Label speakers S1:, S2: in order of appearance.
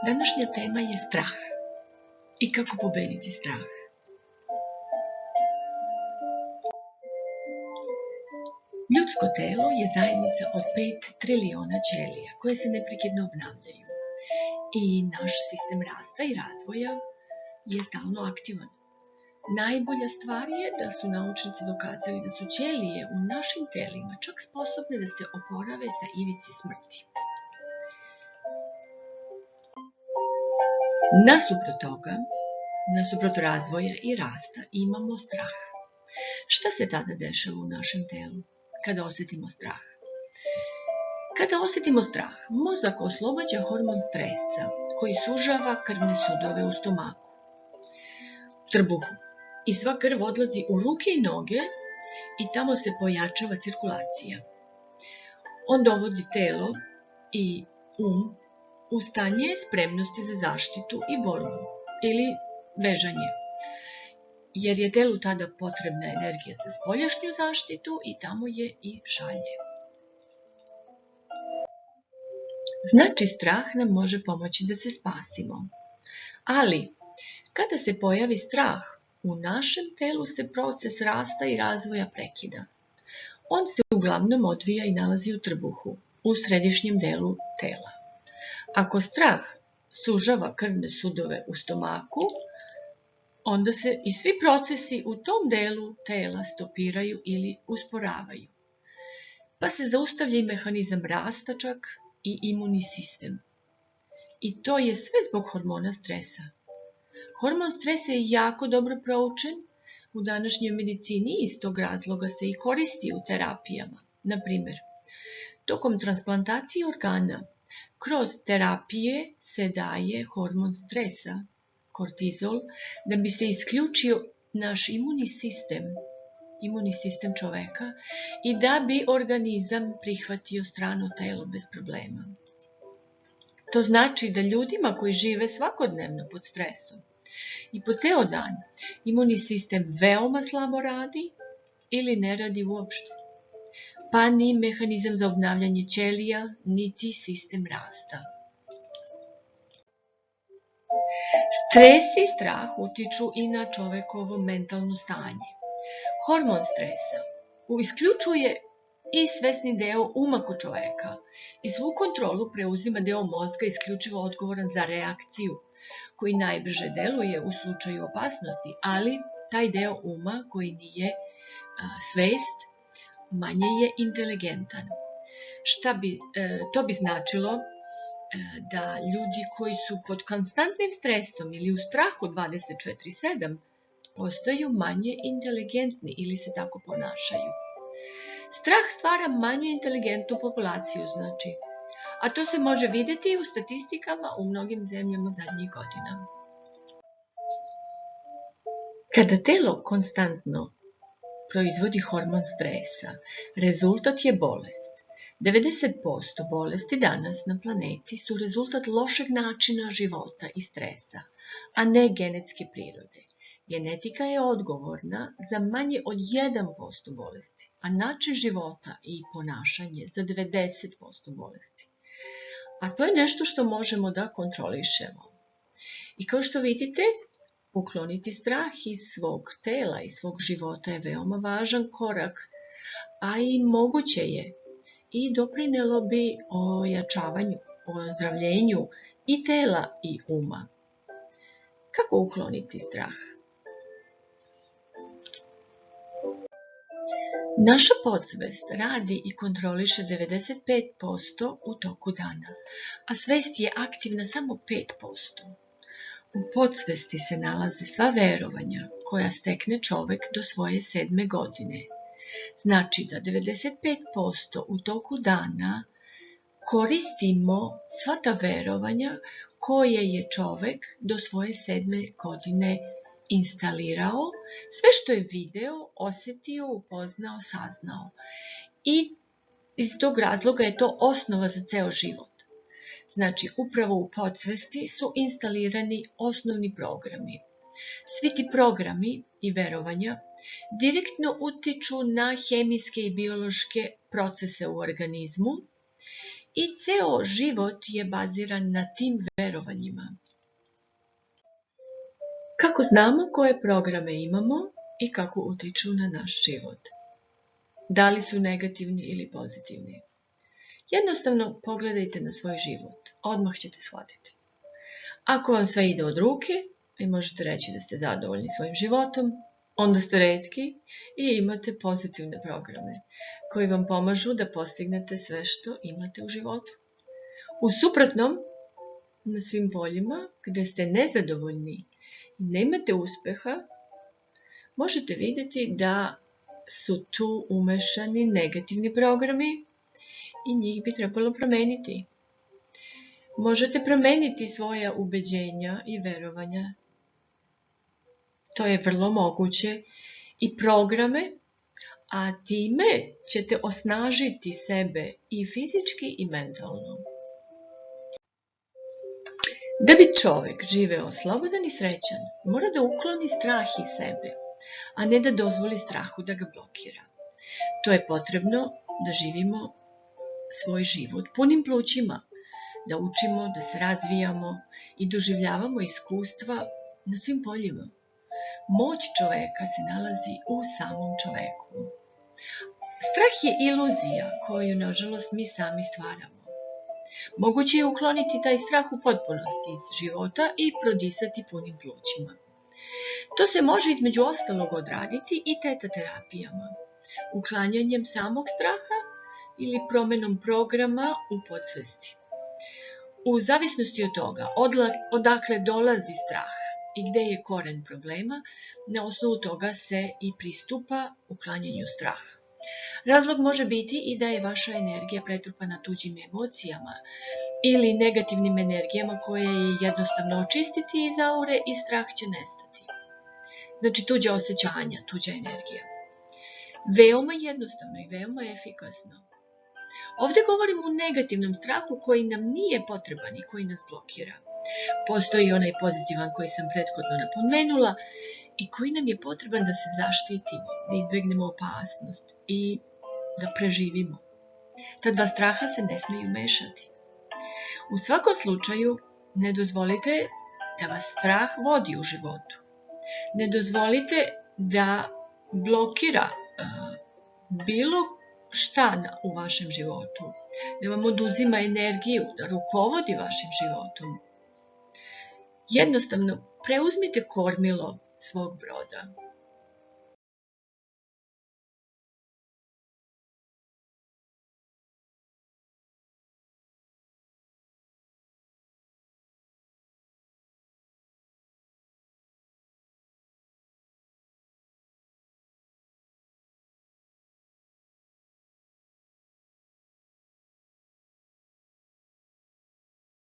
S1: Današnja tema je strah i kako pobediti strah. Ljudsko telo je zajednica od 5 triliona ćelija koje se neprekidno obnavljaju i naš sistem rasta i razvoja je stalno aktivan. Najbolja stvar je da su naučnici dokazali da su ćelije u našim telima čak sposobne da se oporave sa ivice smrti. Nasuprot toga, nasuprot razvoja i rasta, imamo strah. Šta se tada dešava u našem telu kada osjetimo strah? Kada osjetimo strah, mozak oslobađa hormon stresa koji sužava krvne sudove u stomaku, trbuhu. I sva krv odlazi u ruke i noge i tamo se pojačava cirkulacija. On dovodi telo i u stanje spremnosti za zaštitu i borbu ili bežanje, jer je telu tada potrebna energija za spoljašnju zaštitu i tamo je i šalje. Znači, strah nam može pomoći da se spasimo. Ali, kada se pojavi strah, u našem telu se proces rasta i razvoja prekida. On se uglavnom odvija i nalazi u trbuhu, u središnjem delu tela. Ako strah sužava krvne sudove u stomaku, onda se i svi procesi u tom delu tela stopiraju ili usporavaju. Pa se zaustavlja i mehanizam rasta čak i imunni sistem. I to je sve zbog hormona stresa. Hormon stresa je jako dobro proučen u današnjoj medicini i iz tog razloga se i koristi u terapijama. Na primjer, tokom transplantacije organa, kroz terapije se daje hormon stresa, kortizol, da bi se isključio naš imunni sistem čoveka i da bi organizam prihvatio strano telo bez problema. To znači da ljudima koji žive svakodnevno pod stresom i po ceo dan imunni sistem veoma slabo radi ili ne radi uopšte, pa ni mehanizam za obnavljanje ćelija, niti sistem rasta. Stres i strah utiču i na čovekovo mentalno stanje. Hormon stresa isključuje i svesni deo uma kod čoveka i svu kontrolu preuzima deo mozga isključivo odgovoran za reakciju, koji najbrže deluje u slučaju opasnosti, ali taj deo uma koji nije svest, manje je inteligentan. To bi značilo da ljudi koji su pod konstantnim stresom ili u strahu 24/7 postaju manje inteligentni ili se tako ponašaju. Strah stvara manje inteligentnu populaciju, znači, a to se može vidjeti u statistikama u mnogim zemljama zadnjih godina. Kada telo konstantno proizvodi hormon stresa, rezultat je bolest. 90% bolesti danas na planeti su rezultat lošeg načina života i stresa, a ne genetske prirode. Genetika je odgovorna za manje od 1% bolesti, a način života i ponašanje za 90% bolesti. A to je nešto što možemo da kontrolišemo. I kao što vidite, ukloniti strah iz svog tela i svog života je veoma važan korak, a i moguće je i doprinelo bi ojačavanju, ozdravljenju i tela i uma. Kako ukloniti strah? Naša podsvest radi i kontroliše 95% u toku dana, a svest je aktivna samo 5%. U podsvesti se nalaze sva verovanja koja stekne čovek do svoje 7. godine. Znači da 95% u toku dana koristimo sva ta verovanja koje je čovek do svoje 7. godine instalirao, sve što je video, osjetio, upoznao, saznao. I iz tog razloga je to osnova za ceo život. Znači, upravo u podsvesti su instalirani osnovni programi. Svi ti programi i verovanja direktno utiču na hemijske i biološke procese u organizmu i ceo život je baziran na tim verovanjima. Kako znamo koje programe imamo i kako utiču na naš život? Da li su negativni ili pozitivni? Jednostavno pogledajte na svoj život, odmah ćete shvatiti. Ako vam sve ide od ruke i možete reći da ste zadovoljni svojim životom, onda ste retki i imate pozitivne programe koji vam pomažu da postignete sve što imate u životu. U suprotnom, na svim poljima gdje ste nezadovoljni i nemate uspeha, možete vidjeti da su tu umešani negativni programi i njih bi trebalo promeniti. Možete promeniti svoja ubeđenja i verovanja. To je vrlo moguće i programe, a time ćete osnažiti sebe i fizički i mentalno. Da bi čovjek živeo slobodan i srećan, mora da ukloni strah iz sebe, a ne da dozvoli strahu da ga blokira. To je potrebno da živimo svoj život punim plućima, da učimo, da se razvijamo i doživljavamo iskustva na svim poljima. Moć čoveka se nalazi u samom čoveku. Strah je iluzija koju, nažalost, mi sami stvaramo. Moguće je ukloniti taj strah u potpunosti iz života i prodisati punim plućima. To se može između ostalog odraditi i teta terapijama, uklanjanjem samog straha ili promenom programa u podsvesti. U zavisnosti od toga odakle dolazi strah i gde je koren problema, na osnovu toga se i pristupa uklanjanju straha. Razlog može biti i da je vaša energija pretrpana tuđim emocijama ili negativnim energijama koje je jednostavno očistiti iz aure i strah će nestati. Znači tuđe osjećanja, tuđa energija. Veoma jednostavno i veoma efikasno. Ovdje govorimo o negativnom strahu koji nam nije potreban i koji nas blokira. Postoji onaj pozitivan koji sam prethodno napomenula i koji nam je potreban da se zaštitimo, da izbjegnemo opasnost i da preživimo. Ta dva straha se ne smiju mešati. U svakom slučaju ne dozvolite da vas strah vodi u životu. Ne dozvolite da blokira bilo šta u vašem životu, da vam oduzima energiju, da rukovodi vašim životom. Jednostavno preuzmite kormilo svog broda.